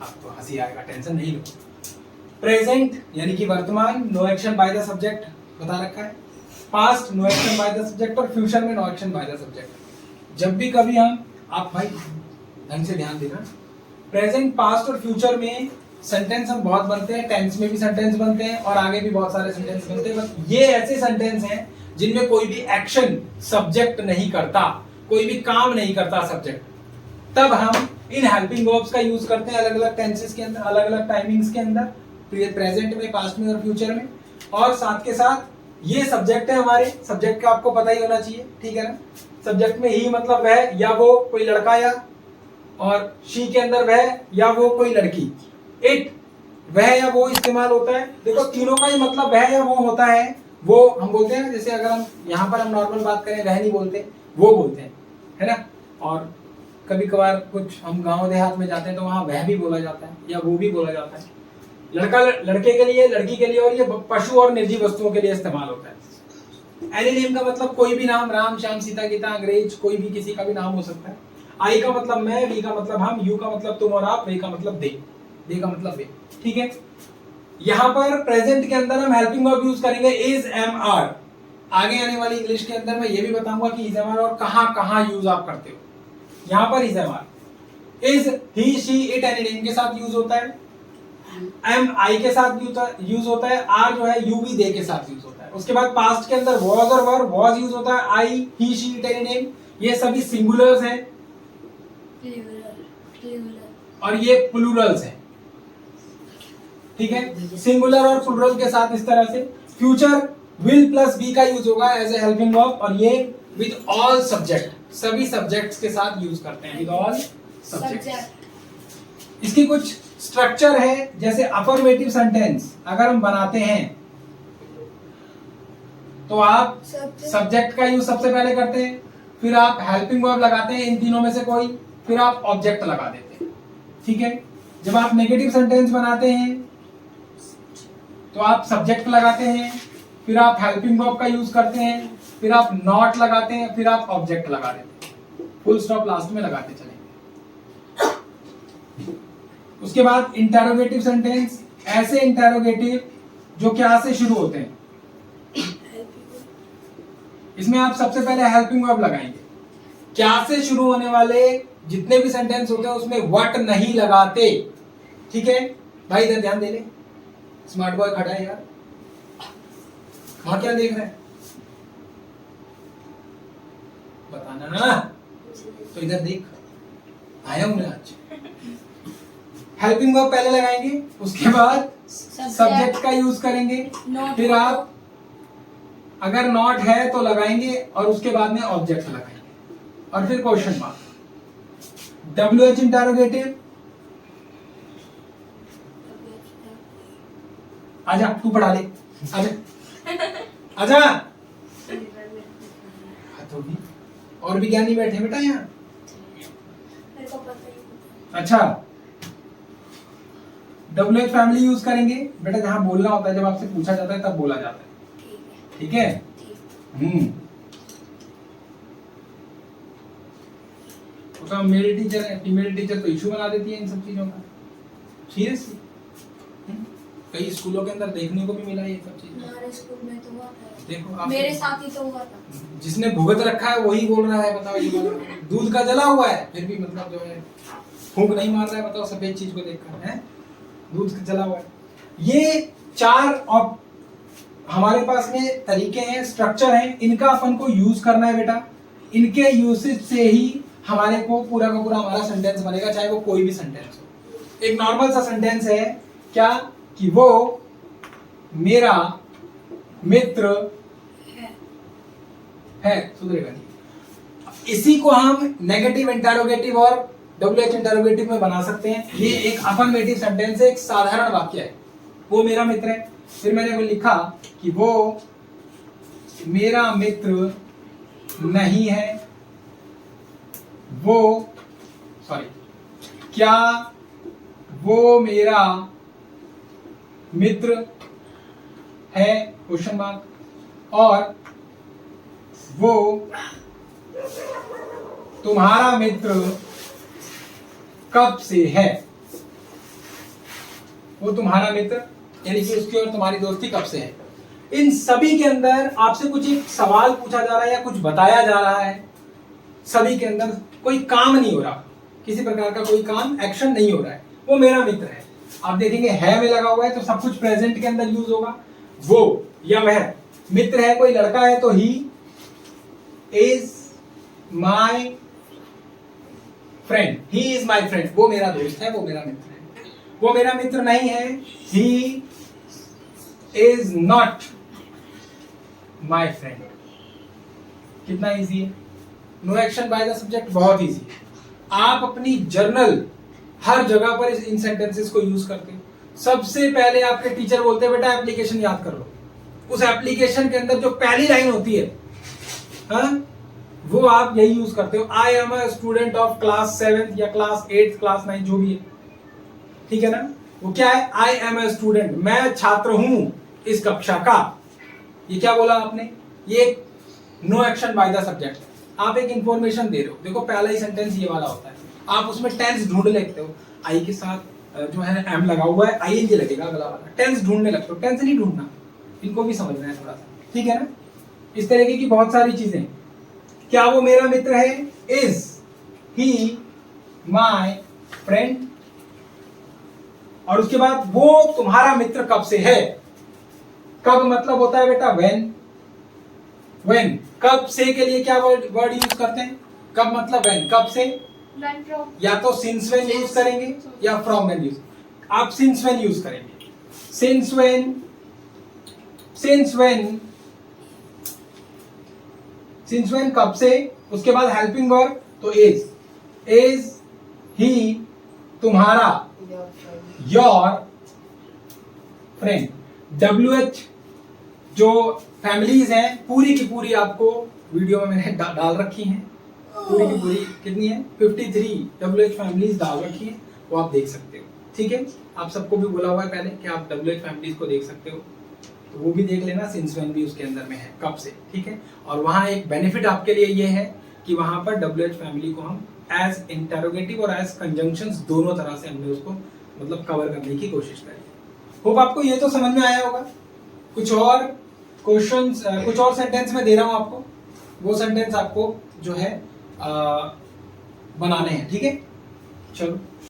आपको हंसी आएगा, टेंशन नहीं लो। प्रेजेंट यानी कि वर्तमान, no action by the subject बता रखा है। Past no action by the subject और फ्यूचर में no action by the subject. जब भी कभी हम, आप भाई ढंग से ध्यान देना, प्रेजेंट, पास्ट और फ्यूचर में सेंटेंस हम बहुत बनते हैं, टेंस में भी सेंटेंस बनते हैं और आगे भी बहुत सारे सेंटेंस बनते हैं। बस ये ऐसे सेंटेंस हैं जिनमें कोई भी एक्शन सब्जेक्ट नहीं करता, कोई भी काम नहीं करता सब्जेक्ट, तब हम इन हेल्पिंग वर्ब्स का यूज करते हैं अलग अलग टेंसेस के अंदर, अलग अलग टाइमिंग्स के अंदर, प्रेजेंट में, पास्ट में और फ्यूचर में। और साथ के साथ ये सब्जेक्ट है हमारे, सब्जेक्ट का आपको पता ही होना चाहिए, ठीक है ना। सब्जेक्ट में ही मतलब वह या वो कोई लड़का, या और शी के अंदर वह या वो कोई लड़की, इट वह या वो इस्तेमाल होता है। देखो तीनों का ही मतलब वह या वो होता है। वो हम बोलते हैं ना, जैसे अगर हम यहाँ पर हम नॉर्मल बात करें वह नहीं बोलते, वो बोलते हैं, है ना। और कभी कभार कुछ हम गांव देहात में जाते हैं तो वहां वह भी बोला जाता है या वो भी बोला जाता है। लड़का लड़के के लिए, लड़की के लिए, और ये पशु और निर्जीव वस्तुओं के लिए इस्तेमाल होता है। एनी नेम का मतलब कोई भी नाम, राम, श्याम, सीता, गीता, अंग्रेज, कोई भी किसी का भी नाम हो सकता है। आई का मतलब मैं, वी का मतलब हम, यू का मतलब तुम और आप, वे का मतलब दे, दे का मतलब वे, ठीक है। यहां पर प्रेजेंट के अंदर हम हेल्पिंग वर्ब यूज करेंगे इज, एम, आर। आगे आने वाली इंग्लिश के अंदर मैं ये भी बताऊंगा कि इज, एम, आर और कहां यूज आप करते हो। यहां पर is, am, are is he, she, it, any name के साथ यूज होता है। एम आई के साथ यूज होता है। आर जो है यू भी, दे के साथ यूज होता है। उसके बाद पास्ट के अंदर वॉज और वर, वॉज यूज होता है। आई, ही, शी, इट, एनी नेम ये सभी सिंगुलर्स हैं और ये प्लूरल्स हैं, ठीक है। सिंगुलर और प्लूरल के साथ इस तरह से। फ्यूचर विल प्लस बी का यूज होगा एज ए हेल्पिंग वर्ब, और ये विद ऑल सब्जेक्ट, सभी सब्जेक्ट्स के साथ यूज करते हैं, विद ऑल सब्जेक्ट। इसकी कुछ स्ट्रक्चर है, जैसे अफर्मेटिव सेंटेंस अगर हम बनाते हैं तो आप सब्जेक्ट का यूज सबसे पहले करते हैं, फिर आप हेल्पिंग वर्ब लगाते हैं इन तीनों में से कोई, फिर आप ऑब्जेक्ट लगा देते हैं, ठीक है। जब आप नेगेटिव सेंटेंस बनाते हैं तो आप सब्जेक्ट लगाते हैं, फिर आप हेल्पिंग वर्ब का यूज करते हैं, फिर आप नॉट लगाते हैं, फिर आप ऑब्जेक्ट लगा देते हैं, फुल स्टॉप लास्ट में लगाते चलेंगे। उसके बाद इंटरोगेटिव सेंटेंस, ऐसे इंटरोगेटिव जो क्या से शुरू होते हैं, इसमें आप सबसे पहले हेल्पिंग वर्ब लगाएंगे। क्या से शुरू होने वाले जितने भी सेंटेंस होते हैं उसमें व्हाट नहीं लगाते, ठीक है भाई। इधर ध्यान दे ले, स्मार्ट बॉय खड़ा है यार, वहां क्या देख रहे हैं बताना ना, तो इधर देख, आया हूं मैं आज। हेल्पिंग वर्ब पहले लगाएंगे, उसके बाद सब्जेक्ट का यूज करेंगे, फिर आप अगर नॉट है तो लगाएंगे और उसके बाद में ऑब्जेक्ट लगाएंगे, और फिर क्वेश्चन मार्क। WH इंटरोगेटिव, आजा तू पढ़ा ले, आजा आजा। तो भी और भी ज्ञानी बैठे बेटा यहाँ, अच्छा। WH फैमिली यूज करेंगे बेटा, जहां बोलना होता है, जब आपसे पूछा जाता है तब बोला जाता है, ठीक है। तो मेल टीचर है, फीमेल टीचर तो इशू बना देती है इन सब चीजों का, सीरियसली। कई स्कूलों के अंदर देखने को भी मिला ये सब चीजें। हमारे स्कूल में तो हुआ था, देखो आप, मेरे साथ ही तो हुआ था। जिसने भुगत रखा है वही बोल रहा है, बताओ। ये दूध का जला हुआ है फिर भी मतलब जो है फूंक नहीं मार रहा है, बताओ, सफेद चीज को देखकर है, दूध का जला हुआ है। ये चार और हमारे पास में तरीके हैं, स्ट्रक्चर हैं, इनका अपन को यूज करना है बेटा। इनके यूसेज से ही हमारे को पूरा का पूरा हमारा सेंटेंस बनेगा, चाहे वो कोई भी सेंटेंस हो। एक नॉर्मल सा सेंटेंस है क्या, कि वो मेरा मित्र है, सुधरेगा नहीं। इसी को हम नेगेटिव इंटरोगेटिव और WH इंटरोगेटिव में बना सकते हैं। ये एक अफर्मेटिव सेंटेंस है, एक साधारण वाक्य है, वो मेरा मित्र है। फिर मैंने वो लिखा कि वो मेरा मित्र नहीं है, वो सॉरी क्या वो मेरा मित्र है, क्वेश्चन मार्क, और वो तुम्हारा मित्र कब से है, वो तुम्हारा मित्र, यानी कि उसकी और तुम्हारी दोस्ती कब से है। इन सभी के अंदर आपसे कुछ एक सवाल पूछा जा रहा है या कुछ बताया जा रहा है, सभी के अंदर कोई काम नहीं हो रहा, किसी प्रकार का कोई काम एक्शन नहीं हो रहा है, वो मेरा मित्र है। आप देखेंगे है में लगा हुआ है तो सब कुछ प्रेजेंट के अंदर यूज होगा। वो या वह मित्र है, कोई लड़का है तो he is my friend, he is my friend, वो मेरा दोस्त है, वो मेरा मित्र है। वो मेरा मित्र नहीं है, he is not my friend. कितना इजी है। No action by the subject बहुत इजी है। आप अपनी जर्नल हर जगह पर इन सेंटेंसेस को यूज करते हो। सबसे पहले आपके टीचर बोलते हैं बेटा एप्लीकेशन याद कर लो। उस एप्लीकेशन के अंदर जो पहली लाइन होती है, हाँ, वो आप यही यूज करते हो। I am a student of class 7 या क्लास 8 क्लास 9 जो भी है, ठीक है ना। वो क्या है, आई एम अ स्टूडेंट, मैं छात्र हूं इस कक्षा का। ये क्या बोला आपने, ये no action by the subject. आप एक इंफॉर्मेशन दे रहे हो, देखो पहला ही सेंटेंस ये वाला होता है, आप उसमें टेंस ढूंढ लेते हो। आई के साथ जो है एम लगा हुआ है, आई एन जी लगेगा अगला वाला, टेंस ढूंढने लगते हो। टेंस नहीं ढूंढना, इनको भी समझना है थोड़ा सा, ठीक है ना। इस तरीके की बहुत सारी चीजें। क्या वो मेरा मित्र है, इज ही माई फ्रेंड। और उसके बाद वो तुम्हारा मित्र कब से है। कब मतलब होता है बेटा व्हेन। व्हेन, कब से के लिए क्या वर्ड यूज करते हैं, कब मतलब व्हेन, कब से। When from? या तो सिंस व्हेन यूज करेंगे या फ्रॉम व्हेन यूज। आप सिंस व्हेन यूज करेंगे। Since when, since when, since when कब से। उसके बाद हेल्पिंग वर्ब तो इज ही तुम्हारा, योर फ्रेंड। WH जो फैमिलीज हैं पूरी की पूरी आपको वीडियो में मैंने डाल रखी हैं, पूरी की पूरी कितनी है 53 WH फैमिलीज डाल रखी है, वो आप देख सकते हो, ठीक है। आप सबको भी बोला हुआ है पहले कि आप WH फैमिलीज को देख सकते हो, तो वो भी देख लेना। सिंस व्हेन भी उसके अंदर में है, कब से, ठीक है। और वहाँ एक बेनिफिट आपके लिए ये है कि वहाँ पर WH फैमिली को हम एज इंटरोगेटिव और एज कंजंक्शंस दोनों तरह से हमने उसको मतलब कवर करने की कोशिश करी। होप आपको ये तो समझ में आया होगा। कुछ और क्वेश्चंस, कुछ और सेंटेंस में दे रहा हूं आपको, वो सेंटेंस आपको जो है बनाने हैं, ठीक है। चलो।